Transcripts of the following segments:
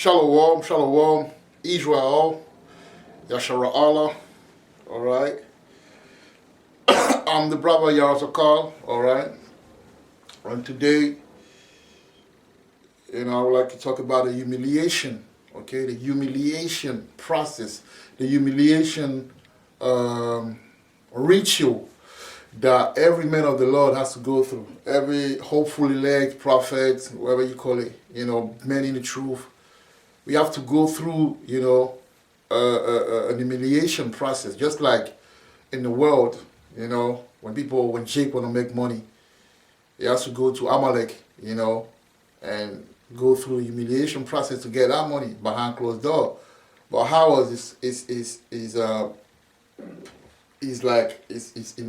Shalom, shalom, Israel, Yashara Allah, all right. I'm the brother Yarzakal, all right. And today, I would like to talk about the humiliation, okay, the humiliation process, the humiliation ritual that every man of the Lord has to go through. Every hopefully elect prophet, whatever you call it, men in the truth. We have to go through, an humiliation process, just like in the world, when Jake want to make money, he has to go to Amalek, and go through a humiliation process to get that money behind closed door. But Howard is in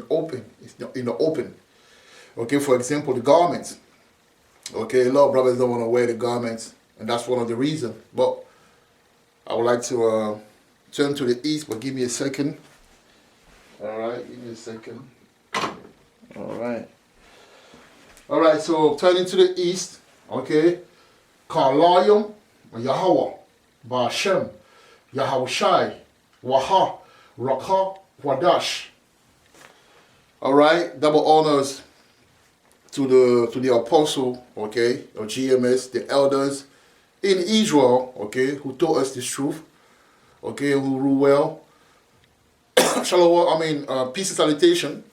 open. It's in the open. Okay, for example, the garments. Okay, a lot of brothers don't want to wear the garments, and that's one of the reasons. But I would like to turn to the east, but give me a second. All right, give me a second. All right. All right, so turning to the east, okay. Kalayim, Yahweh, Ba'ashem, Yahushai, Waha, Rakha, Wadash. All right, double honors to the apostle, okay, or GMS, the elders in Israel, okay, who taught us this truth, okay, who rule well. Shalom, peace and salutation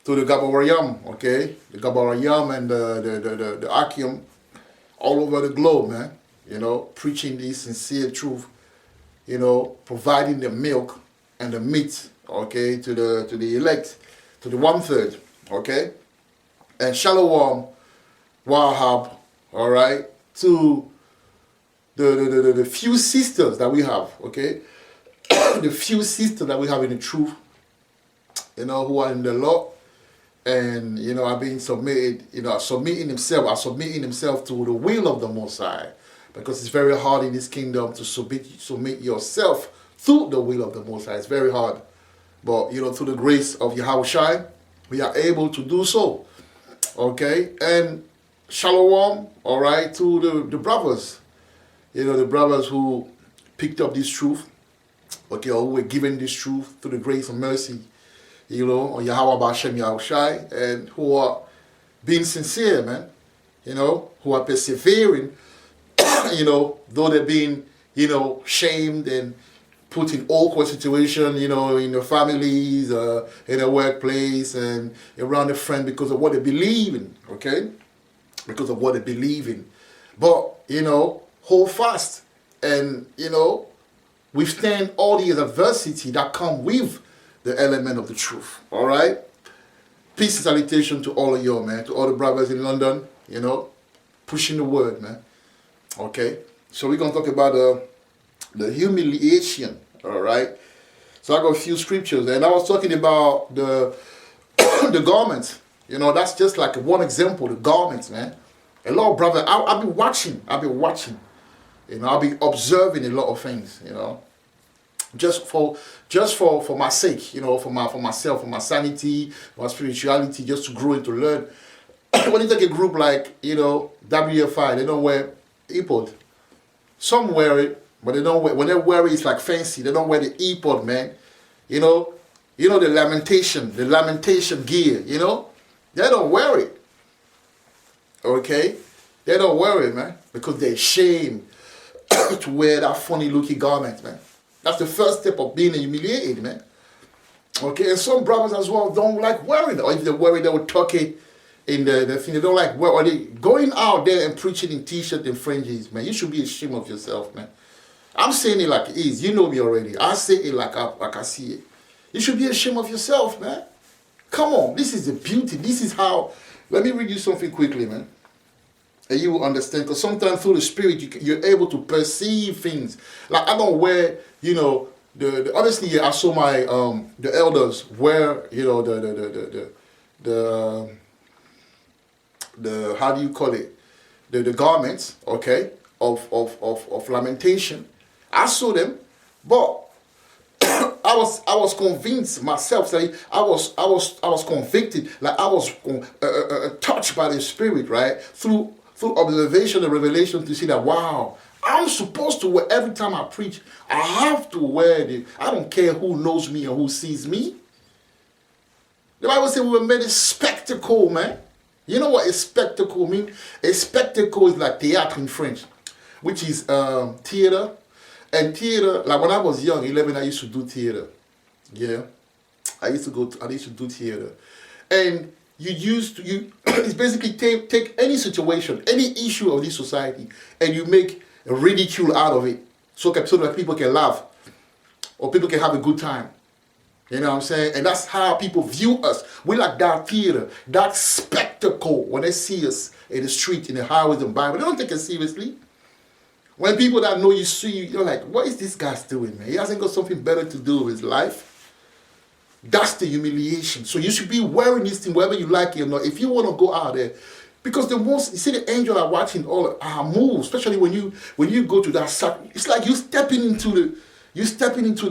to the Gabarayam, okay, the Gabarayam and the Akim all over the globe, man, preaching this sincere truth, providing the milk and the meat, okay, to the elect, to the 1/3, okay, and Shalom, Wahab, all right, to the few sisters that we have, okay, the few sisters that we have in the truth, who are in the law, and are being submitted, submitting themselves to the will of the Most High, because it's very hard in this kingdom to submit yourself through the will of the Most High. It's very hard, but through the grace of Yahushai, we are able to do so. Okay, and Shalom, all right, to the brothers, the brothers who picked up this truth, okay, or who were given this truth through the grace and mercy, or Yahweh Ba'ashem Yahushai, and who are being sincere, man, who are persevering, though they're being, shamed and put in awkward situation, in their families, in their workplace, and around their friend because of what they believe in, okay? Because of what they believe in. But, hold fast and, withstand all the adversity that come with the element of the truth, all right? Peace and salutation to all of you, man, to all the brothers in London, pushing the word, man, okay? So we're going to talk about the humiliation, all right? So I got a few scriptures, and I was talking about the the garments. That's just like one example, the garments, man. A lot of brothers, I've been watching, I'll be observing a lot of things, just for my sake, for myself, for my sanity, my spirituality, just to grow and to learn. When you take a group like, WFI, they don't wear ephod. Some wear it, but they don't wear, when they wear it, it's like fancy. They don't wear the ephod, man. The lamentation gear, they don't wear it. Okay? They don't wear it, man, because they're ashamed to wear that funny looking garment, man. That's the first step of being humiliated, man. Okay, and some brothers as well don't like wearing it, or if they wear it, they will tuck it in the thing. They don't like wear, or they going out there and preaching in t-shirt and fringes, man. You should be ashamed of yourself, man. I'm saying it like it is. You know me already. I say it like I see it. You should be ashamed of yourself, man. Come on, this is the beauty. This is how. Let me read you something quickly, man. And you will understand, because sometimes through the spirit you're able to perceive things. Like I don't wear, honestly, I saw my the elders wear, the how do you call it, the garments, okay, of lamentation. I saw them, but I was convinced myself that I was convicted, like I was touched by the spirit, right, through through observation and revelation to see that, wow, I'm supposed to wear, every time I preach, I have to wear I don't care who knows me or who sees me. The Bible says we were made a spectacle, man. You know what a spectacle means? A spectacle is like théâtre in French, which is theater. And theater, like when I was young, 11, I used to do theater. Yeah. I used to do theater. And it's basically take any situation, any issue of this society, and you make a ridicule out of it. So that people can laugh. Or people can have a good time. You know what I'm saying? And that's how people view us. We like that theater, that spectacle. When they see us in the street, in the highways and Bible, they don't take it seriously. When people that know you see you, you're like, what is this guy doing, man? He hasn't got something better to do with his life. That's the humiliation. So you should be wearing this thing whether you like it or not. If you want to go out there, because you see the angel are watching all our moves, especially when you go to that side. It's like you're stepping into the you're stepping into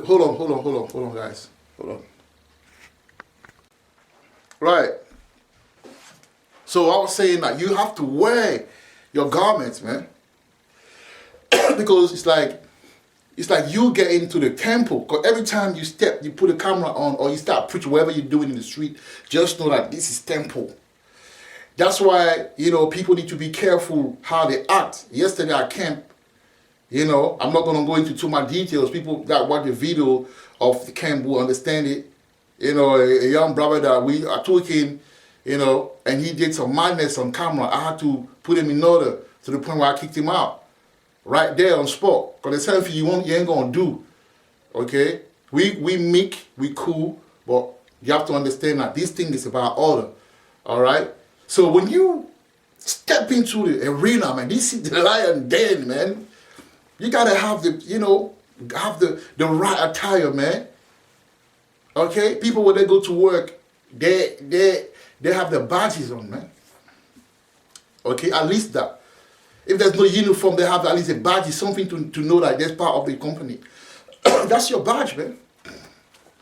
hold on guys. Hold on. Right. So I was saying that you have to wear your garments, man. Because it's like you get into the temple. Because every time you step, you put a camera on or you start preaching, whatever you're doing in the street, just know that this is temple. That's why, people need to be careful how they act. Yesterday at camp, I'm not going to go into too much details. People that watch the video of the camp will understand it. A young brother that I took him, and he did some madness on camera. I had to put him in order to the point where I kicked him out. Right there on spot. Because the same thing you ain't going to do. Okay? We meek, we cool, but you have to understand that this thing is about order. All right? So when you step into the arena, man, this is the lion den, man. You got to have the right attire, man. Okay? People, when they go to work, they have their badges on, man. Okay? At least that. If there's no uniform, they have at least a badge, something to know that that's part of the company. That's your badge, man.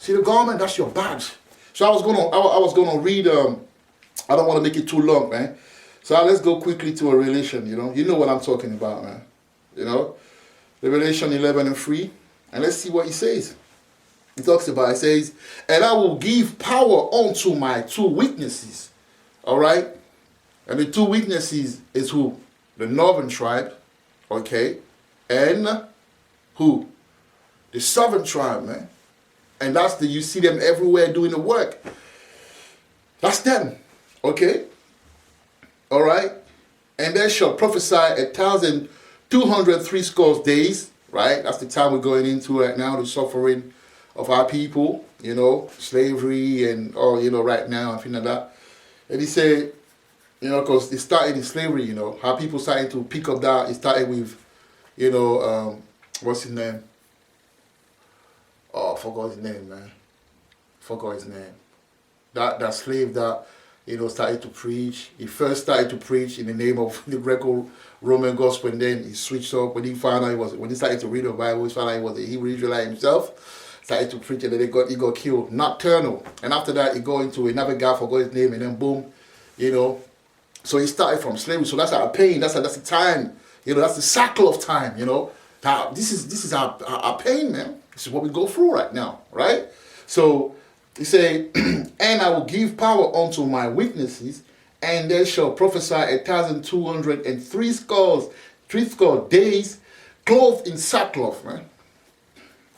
See the garment, that's your badge. So I was gonna read. I don't want to make it too long, man. So let's go quickly to a Revelation. You know what I'm talking about, man. Revelation 11:3, and let's see what he says. He talks about. It says, "And I will give power unto my two witnesses." All right, and the two witnesses is who? The northern tribe, okay, and who? The southern tribe, man. And you see them everywhere doing the work. That's them, okay? All right? And they shall prophesy 1,203 days, right? That's the time we're going into right now, the suffering of our people, slavery and all, right now, and things like that. And he said, because it started in slavery, how people started to pick up that. It started with, what's his name? Oh, I forgot his name, man. Forgot his name. That slave that, started to preach. He first started to preach in the name of the Greco-Roman gospel, and then he switched up. When he started to read the Bible, he found out he was a Hebrew Israelite himself. Started to preach, and then he got killed. Nocturnal. And after that, he go into another guy, forgot his name, and then boom, So he started from slavery. So that's our pain. That's the time. That's the cycle of time. Now this is our pain, man. This is what we go through right now, right? So he said, "And I will give power unto my witnesses, and they shall prophesy 1,203 days, clothed in sackcloth, man."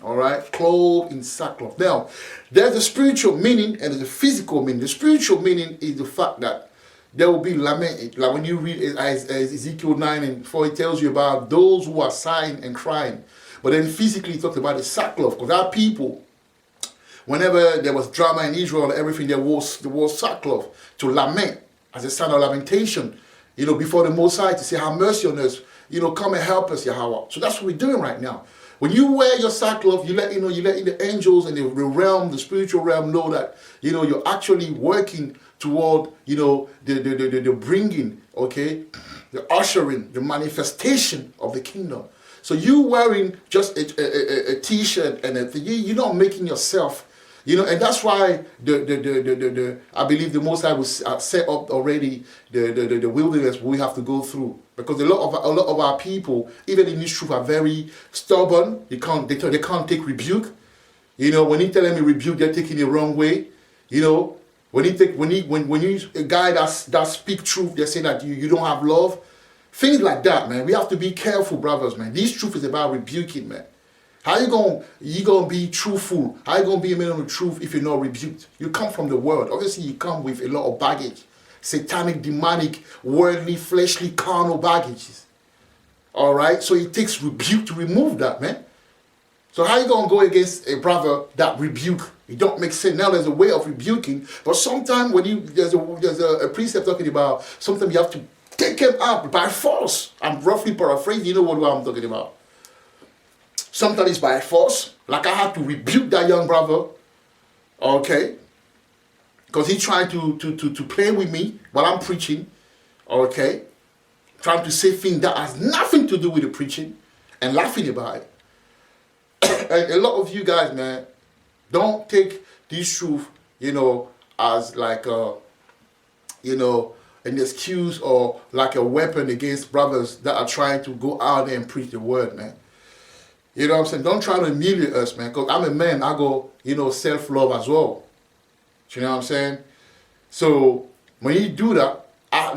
All right, clothed in sackcloth. Now, there's a spiritual meaning and there's a physical meaning. The spiritual meaning is the fact that there will be lament. Like when you read Ezekiel 9:4, it tells you about those who are sighing and crying. But then physically, it talks about the sackcloth. Because our people, whenever there was drama in Israel and everything, there was sackcloth to lament as a sign of lamentation, before the Most High, to say, "Have mercy on us, come and help us, Yahweh." So that's what we're doing right now. When you wear your sackcloth, you let the angels and the realm, the spiritual realm, know that you're actually working toward the bringing, okay, the ushering, the manifestation of the kingdom. So you wearing just a t-shirt and you're not making yourself, You know, and that's why the I believe the Most High will set up already the wilderness we have to go through, because a lot of our people, even in this truth, are very stubborn. They can't take rebuke. You know, when you tell them a rebuke, they're taking it the wrong way. You know, when you a guy that speak truth, they say that you don't have love. Things like that, man. We have to be careful, brothers, man. This truth is about rebuking, man. How you gonna be truthful? How you gonna be a man of the truth if you're not rebuked? You come from the world. Obviously, you come with a lot of baggage. Satanic, demonic, worldly, fleshly, carnal baggages. Alright? So it takes rebuke to remove that, man. So how you gonna go against a brother that rebuke? It don't make sense. Now there's a way of rebuking, but sometimes when there's a precept talking about sometimes you have to take him out by force. I'm roughly paraphrasing, you know what I'm talking about. Sometimes it's by force. Like I had to rebuke that young brother, okay? Because he tried to play with me while I'm preaching, okay? Trying to say things that has nothing to do with the preaching and laughing about it. And a lot of you guys, man, don't take this truth, you know, as like a, you know, an excuse or like a weapon against brothers that are trying to go out there and preach the word, man. You know what I'm saying? Don't try to humiliate us, man. Because I'm a man. I go, you know, self-love as well. You know what I'm saying? So when you do that, I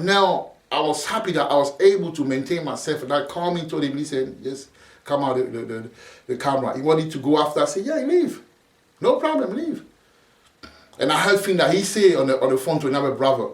was happy that I was able to maintain myself. And I called me, told him, listen, just come out the camera. He wanted to go after. I said, yeah, leave. No problem, leave. And I heard things that he said on the phone to another brother.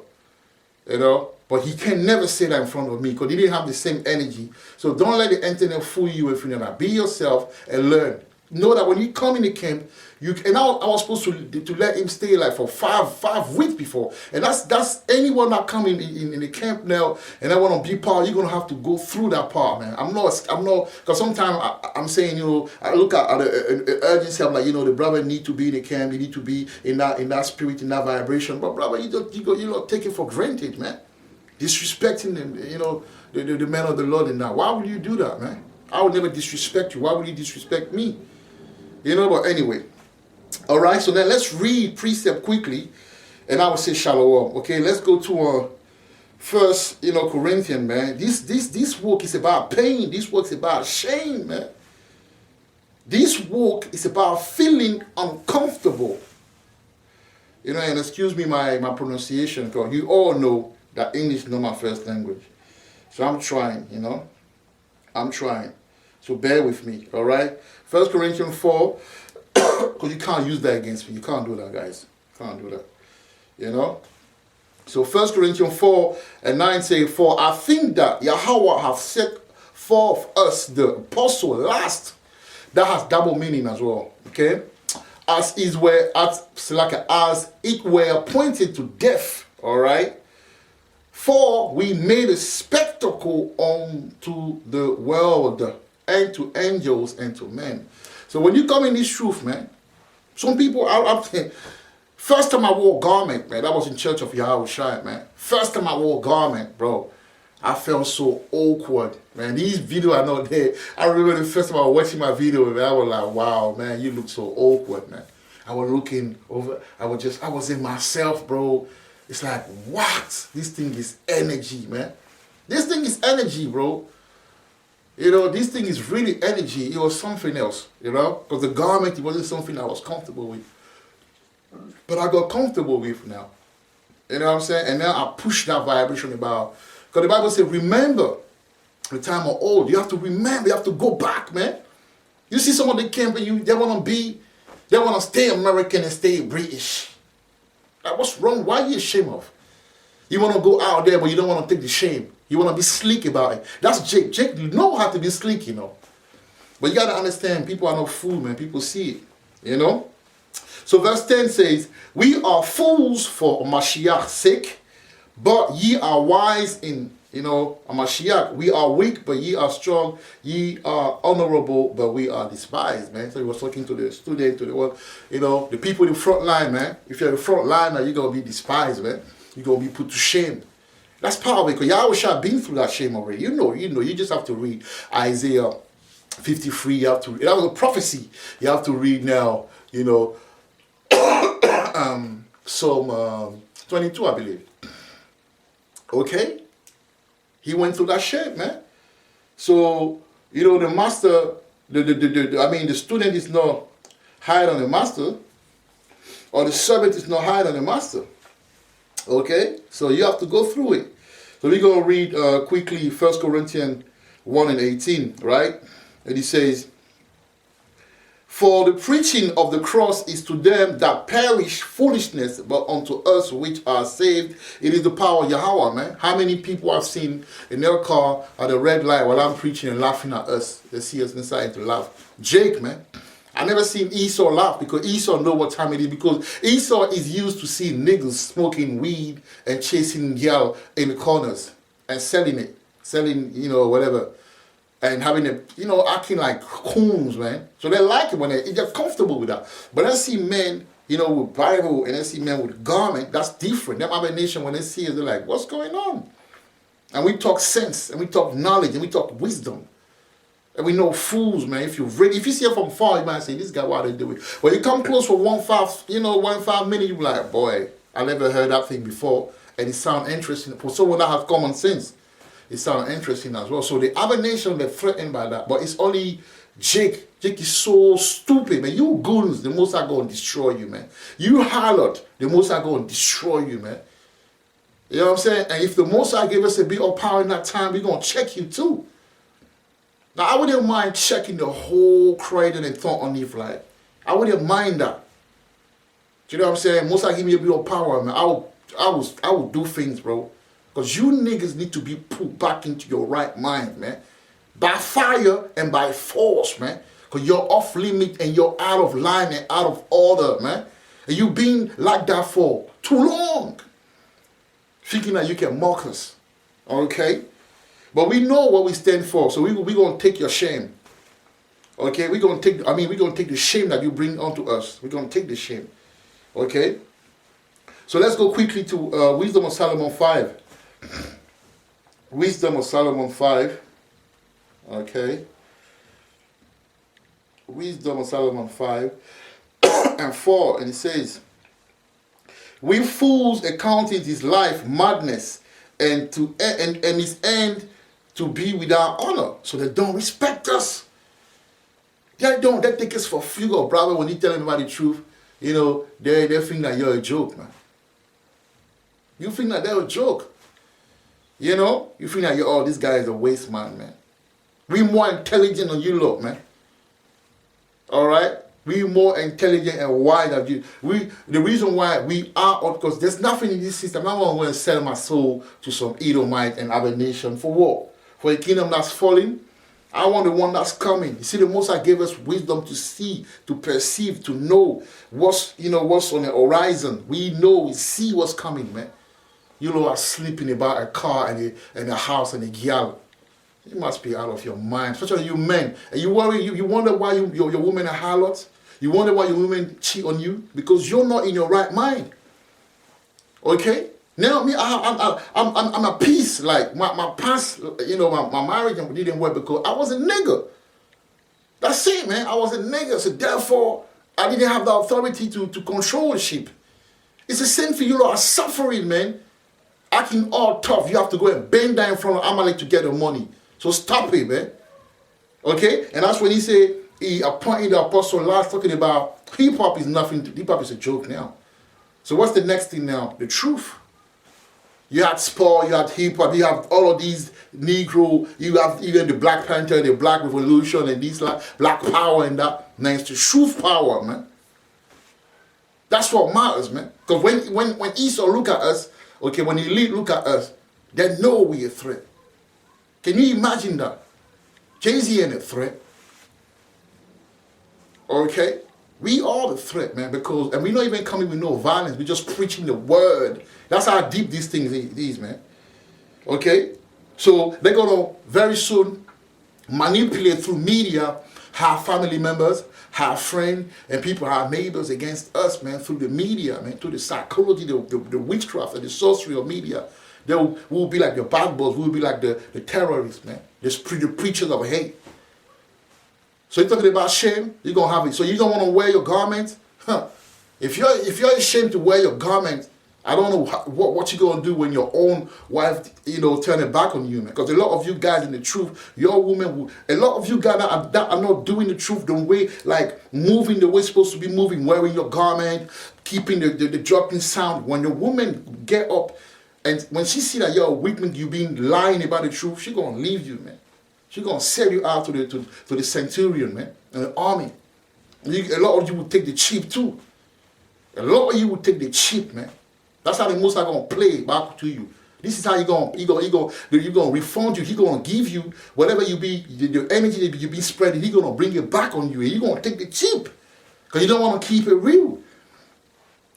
You know? But he can never say that in front of me because he didn't have the same energy. So don't let the internet fool you with that. Be yourself and learn. Know that when you come in the camp, I was supposed to let him stay like for five weeks before. And that's anyone that come in the camp now and I want to be part, you're gonna have to go through that part, man. I'm not because sometimes I'm saying, you know, I look at the urgency, I'm like, you know, the brother need to be in the camp, you need to be in that spirit, in that vibration. But brother, you don't take it for granted, man. Disrespecting them, you know, the men of the Lord and that. Why would you do that, man? I would never disrespect you. Why would you disrespect me? You know, but anyway. All right, so then let's read precept quickly, and I will say shalom. Okay, let's go to first, you know, Corinthians, man. This work is about pain. This work is about shame, man. This work is about feeling uncomfortable. You know, and excuse me my pronunciation, because you all know that English is not my first language. So I'm trying, you know. I'm trying. So bear with me, all right? 1 Corinthians 4, because you can't use that against me. You can't do that, guys. You can't do that. You know? So 1 Corinthians 4 and 9 say, for I think that Yahweh have set forth us, the apostle, last. That has double meaning as well, okay? As it were appointed to death, all right? For we made a spectacle unto the world, and to angels, and to men. So when you come in this truth, man, some people, first time I wore garment, man, that was in Church of Yahweh Shai, man. First time I wore garment, bro, I felt so awkward, man. These videos are not there. I remember the first time I was watching my video, man, I was like, wow, man, you look so awkward, man. I was looking over, I was in myself, bro. It's like, what? This thing is energy, man. This thing is energy, bro. You know, this thing is really energy. It was something else, you know? Because the garment, it wasn't something I was comfortable with. But I got comfortable with now. You know what I'm saying? And now I push that vibration about. Because the Bible says, remember the time of old. You have to remember. You have to go back, man. You see someone that camp and they want to stay American and stay British. Like, what's wrong? Why are you ashamed of? You want to go out there, but you don't want to take the shame. You want to be slick about it. That's Jake. Jake, you know how to be slick, you know. But you got to understand, people are not fools, man. People see it, you know. So verse 10 says, we are fools for Mashiach's sake, but ye are wise in, you know, Mashiach. We are weak, but ye are strong. Ye are honorable, but we are despised, man. So he was talking to the student, to the world, you know, the people in the front line, man. If you're in the front line, you're going to be despised, man. You're going to be put to shame. That's powerful, because Yahweh Shah been through that shame already. You know, you just have to read Isaiah 53. You have to, that was a prophecy. You have to read now, you know, Psalm 22, I believe. Okay? He went through that shit, man. So, the master, the student is not higher than the master, or the servant is not higher than the master. Okay? So you have to go through it. So we're going to read quickly 1 Corinthians 1 and 18, right? And he says, for the preaching of the cross is to them that perish foolishness, but unto us which are saved, it is the power of Yahweh, man. How many people I've seen in their car at the red light while I'm preaching and laughing at us? They see us inside to laugh. Jake, man. I never seen Esau laugh because Esau know what time it is, because Esau is used to see niggas smoking weed and chasing girl in the corners and selling, whatever. And having acting like coons, man. So they like it when they're comfortable with that. But I see men, with Bible, and I see men with garment, that's different. Them other nation, when they see it, they're like, what's going on? And we talk sense, and we talk knowledge, and we talk wisdom. And we know fools, man. If you see it from far, you might say, this guy, why they do it? When you come close for 1.5 minutes, you're like, boy, I never heard that thing before. And it sounds interesting. For someone that has common sense, it sounds interesting as well. So the other nation, they're threatened by that. But it's only Jake. Jake is so stupid, man. You goons, the most I go and destroy you, man. You harlot, the most I go and destroy you, man. You know what I'm saying? And if the Most High gave us a bit of power in that time, we're going to check you too. Now, I wouldn't mind checking the whole cradle and thought on Eve, like, I wouldn't mind that. Do you know what I'm saying? Most High give me a bit of power, man. I will do things, bro. Because you niggas need to be put back into your right mind, man. By fire and by force, man. Because you're off limit and you're out of line and out of order, man. And you've been like that for too long. Thinking that you can mock us. Okay? But we know what we stand for. So we're going to take your shame. Okay? We're going to take the shame that you bring onto us. We're going to take the shame. Okay? So let's go quickly to Wisdom of Solomon 5. Wisdom of Solomon 5. Okay. Wisdom of Solomon 5 and 4. And it says, we fools accounted his life madness and his end to be without honor. So they don't respect us. They take us for figure, brother. When you tell everybody the truth, they think that you're a joke, man. You think that they're a joke. You think that this guy is a waste man. We more intelligent than you lot, man. All right? We more intelligent and wise than you. The reason why we are, because there's nothing in this system. I'm not going to sell my soul to some Edomite and other nation for what? For a kingdom that's falling. I want the one that's coming. You see, the Most High gave us wisdom to see, to perceive, to know what's on the horizon. We know, we see what's coming, man. You know, are sleeping about a car and a house and a girl. You must be out of your mind, especially you men. And you worry, you wonder why your women are harlots. You wonder why your women cheat on you because you're not in your right mind. Okay? Now me, I'm at peace. Like my past, my marriage didn't work because I was a nigger. That's it, man. I was a nigger, so therefore I didn't have the authority to control the sheep. It's the same for you lot are suffering, man. Acting all tough, you have to go and bend down in front of Amalek to get the money. So stop it, man. Okay? And that's when he said, he appointed the apostle last talking about hip-hop is nothing, hip-hop is a joke now. So what's the next thing now? The truth. You had sport, you had hip-hop, you have all of these Negro, you have even the Black Panther, the Black Revolution, and these like Black Power and that. Now it's the truth power, man. That's what matters, man. Because when Esau look at us, okay, when the elite look at us, they know we're a threat. Can you imagine that? Jay-Z ain't a threat. Okay? We are the threat, man, and we're not even coming with no violence. We're just preaching the word. That's how deep these things is, man. Okay? So they're going to very soon manipulate through media our family members, our friends, and people, our neighbors against us, man, through the media, man, through the psychology, the witchcraft, and the sorcery of media. We'll be like the bad boys. We'll be like the terrorists, man. The preachers of hate. So you're talking about shame? You're going to have it. So you don't want to wear your garments? Huh. If you're ashamed to wear your garment, I don't know what you're going to do when your own wife, turn her back on you, man. Because a lot of you guys in the truth, your women, a lot of you guys that are not doing the truth the way, like moving the way it's supposed to be moving, wearing your garment, keeping the dropping sound. When the woman get up and when she see that you're a weak man, you been lying about the truth, she going to leave you, man. She going to sell you out to the centurion, man, and the army. A lot of you will take the cheap too. A lot of you will take the cheap, man. That's how the Most High gonna play back to you. This is how he gonna refund you. He gonna give you whatever you be, the energy that you be spreading. He gonna bring it back on you, and you gonna take the cheap because you don't want to keep it real.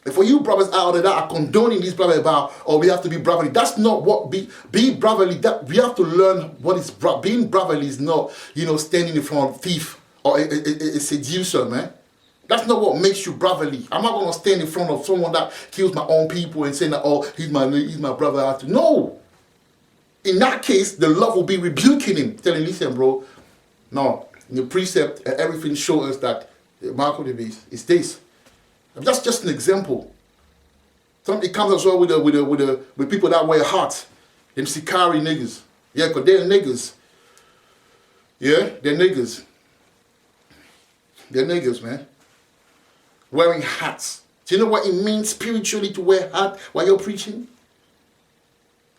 And for you brothers out there that are condoning this brother about, we have to be brotherly. That's not what be brotherly. That we have to learn what is being brotherly is not standing in front of a thief or a seducer, man. That's not what makes you brotherly. I'm not going to stand in front of someone that kills my own people and say that, he's my brother. No. In that case, the love will be rebuking him, telling, listen, bro, no, in the precept, everything shows us that the mark of the beast is this. That's just an example. It comes as well with people that wear hats. Them Sikari niggas. Yeah, because they're niggas. Yeah, they're niggas. They're niggas, man. Wearing hats. Do you know what it means spiritually to wear a hat while you're preaching?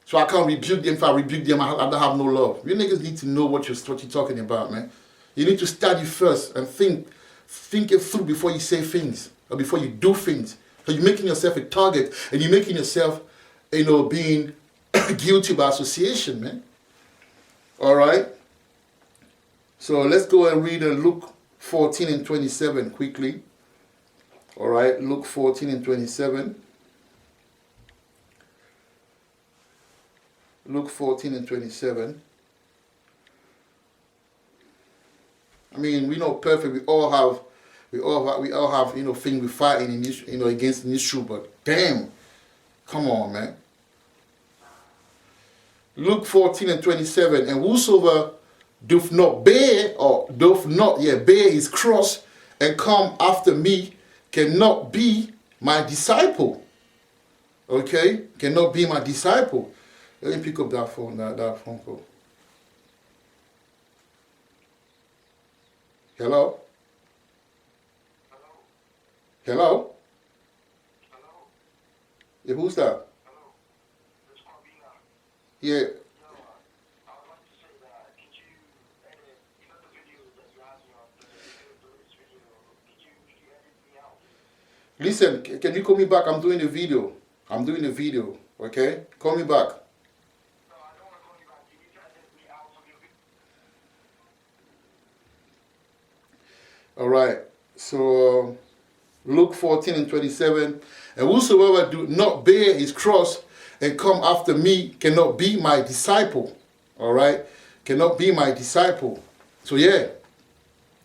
So I can't rebuke them. If I rebuke them, I don't have no love. You niggas need to know what you're talking about, man. You need to study first and think it through before you say things or before you do things. So you're making yourself a target and you're making yourself, being guilty by association, man. All right. So let's go and read Luke 14 and 27 quickly. All right, Luke 14 and 27. Luke 14 and 27. I mean, we're not perfect. We all have things we're fighting in this, against in this truth. But damn, come on, man. Luke 14 and 27. And whosoever doth not bear his cross and come after me cannot be my disciple. Okay? Cannot be my disciple. Let me pick up that phone call. Hello? Hello? Yeah, who's that? Yeah. Listen, can you call me back? I'm doing a video. Okay? Call me back. No, I don't want to call you back. You need to edit me out of your video. All right. So, Luke 14 and 27. And whosoever do not bear his cross and come after me cannot be my disciple. All right? Cannot be my disciple. So, yeah.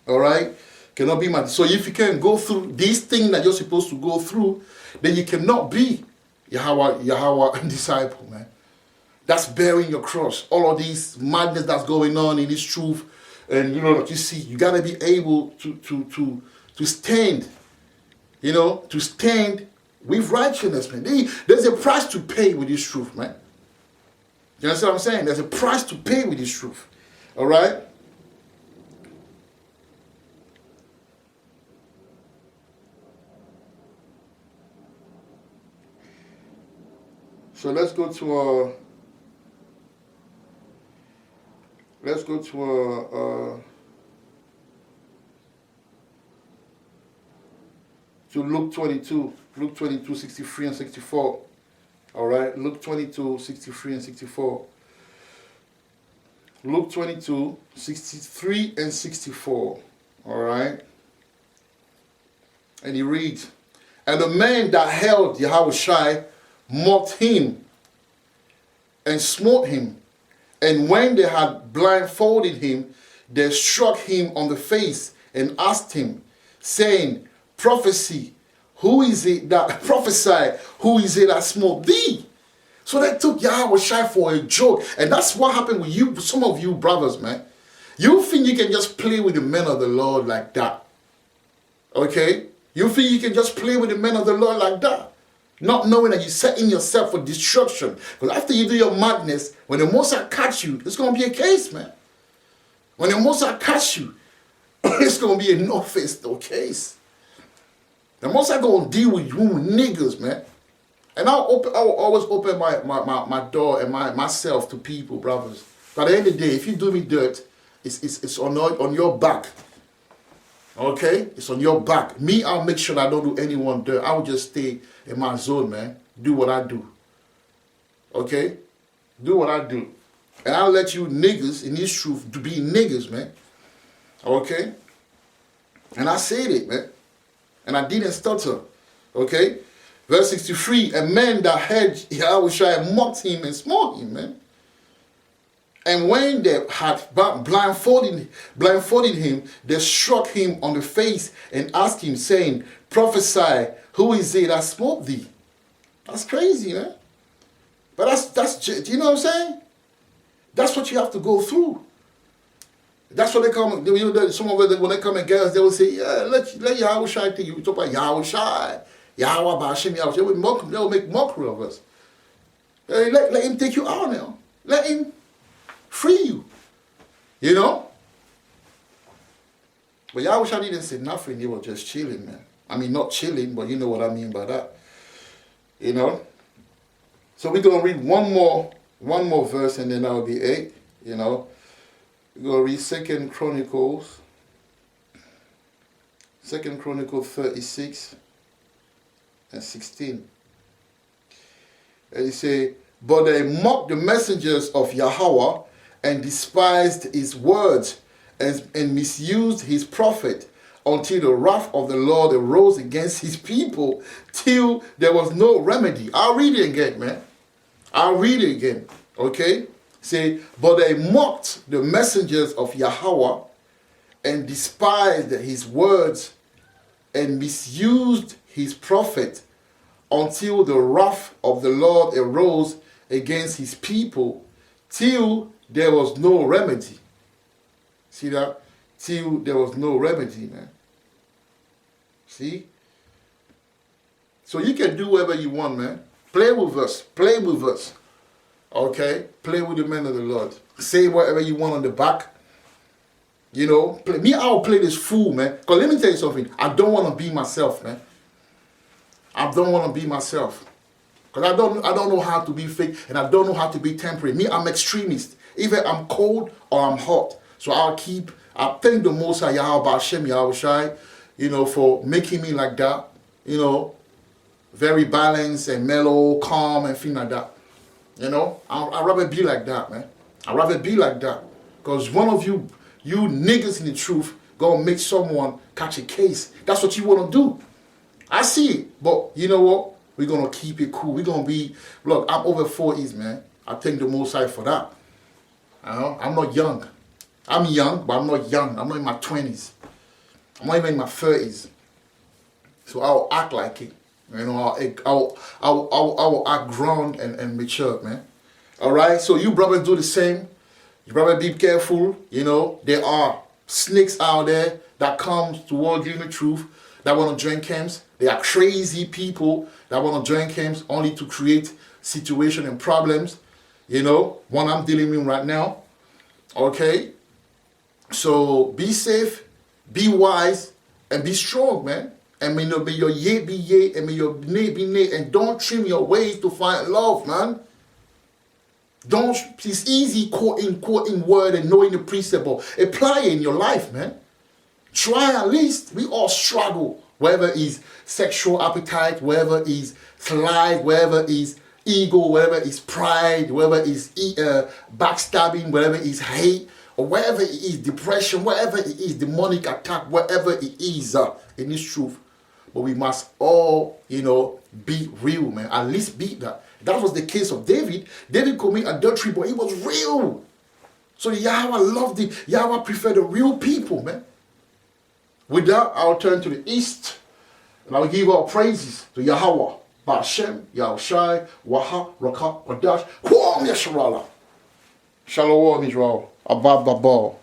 All right? Cannot be my. So if you can go through these things that you're supposed to go through, then you cannot be Yahweh disciple, man. That's bearing your cross. All of these madness that's going on in this truth, and that you see, you gotta be able to stand. To stand with righteousness, man. There's a price to pay with this truth, man. You understand what I'm saying? There's a price to pay with this truth. All right. So let's go to Luke 22, 63 and 64. All right, Luke 22, 63 and 64. Luke 22, 63 and 64. All right. And he reads, and the man that held Yahushua mocked him and smote him. And when they had blindfolded him, they struck him on the face and asked him, saying, prophesy, who is it that smote thee? So they took Yahushua for a joke. And that's what happened with you, some of you brothers, man. You think you can just play with the men of the Lord like that. Okay? You feel you can just play with the men of the Lord like that, not knowing that you're setting yourself for destruction. Because after you do your madness, when the Most High catch you, it's going to be a case, man. When the Most High catch you, it's going to be a no-face, no case. The Most High going to deal with you niggas, man. And I'll always open my door and myself to people, brothers. But at the end of the day, if you do me dirt, it's on your back. Okay? It's on your back. Me, I'll make sure that I don't do anyone dirt. I will just stay in my zone, man. Do what I do. Okay? Do what I do. And I'll let you niggas in this truth to be niggas, man. Okay? And I said it, man. And I didn't stutter. Okay? Verse 63, a man that heard Yahushua mocked him and smote him, man. And when they had blindfolded him, they struck him on the face and asked him, saying, prophesy, who is it that smote thee? That's crazy, man. But that's you know what I'm saying? That's what you have to go through. That's what they come. Some of them, when they come and get us, they will say, yeah, let Yahushua take you. We talk about Yahushua, Yahweh, Ba'ashem, Yahushua. They will make mockery of us. Let him take you out now. Let him free you. You know? But Yahushua didn't say nothing. He was just chilling, man. I mean, not chilling, but you know what I mean by that. You know? So we're going to read one more verse, and then that'll be 8. You know? We're going to read 2 Chronicles 36 and 16. And he say, but they mocked the messengers of Yahweh and despised his words and misused his prophet until the wrath of the Lord arose against his people till there was no remedy. I'll read it again, man. I'll read it again. Okay? Say, but they mocked the messengers of Yahweh and despised his words and misused his prophet until the wrath of the Lord arose against his people till there was no remedy. See that? Till there was no remedy, man. See? So you can do whatever you want, man. Play with us. Play with us. Okay? Play with the men of the Lord. Say whatever you want on the back. You know? I'll play this fool, man. Because let me tell you something. I don't want to be myself, man. I don't want to be myself. Because I don't know how to be fake and I don't know how to be temporary. Me, I'm extremist. Either I'm cold or I'm hot. So I thank the Most High Yahweh Ba'ashem Yahushai, you know, for making me like that. You know, very balanced and mellow, calm and things like that. You know, I'd rather be like that, man. I'd rather be like that. Because one of you niggas in the truth, gonna make someone catch a case. That's what you want to do. I see it. But you know what? We're going to keep it cool. We're going to be, look, I'm over 40s, man. I thank the Most High for that. I'm not young. I'm young, but I'm not young. I'm not in my 20s. I'm not even in my 30s. So I'll act like it. You know, I'll act grown and mature, man. All right? So you brothers do the same. You brother be careful. You know, there are snakes out there that come towards you in the truth that want to join camps. There are crazy people that want to join camps only to create situation and problems. You know, one I'm dealing with right now. Okay? So be safe, be wise, and be strong, man. And may your yea be yea, and may your nay be nay. And don't trim your ways to find love, man. It's easy quoting word and knowing the precept, but apply it in your life, man. Try at least. We all struggle. Whether it's sexual appetite, whether it's slide, whether it's ego, whether it's pride, whether it's backstabbing, whether it's hate, or whatever it is, depression, whatever it is, demonic attack, whatever it is in this truth. But we must all, you know, be real, man. At least be that. That was the case of David. David committed adultery, but he was real. So Yahweh loved it. Yahweh preferred the real people, man. With that, I'll turn to the east, and I'll give all praises to Yahweh, Ba'ashem, Yahushai, Waha, Rakah, Qadash, Kwam Yasharala. Shalom, Israel. Abba, Baba.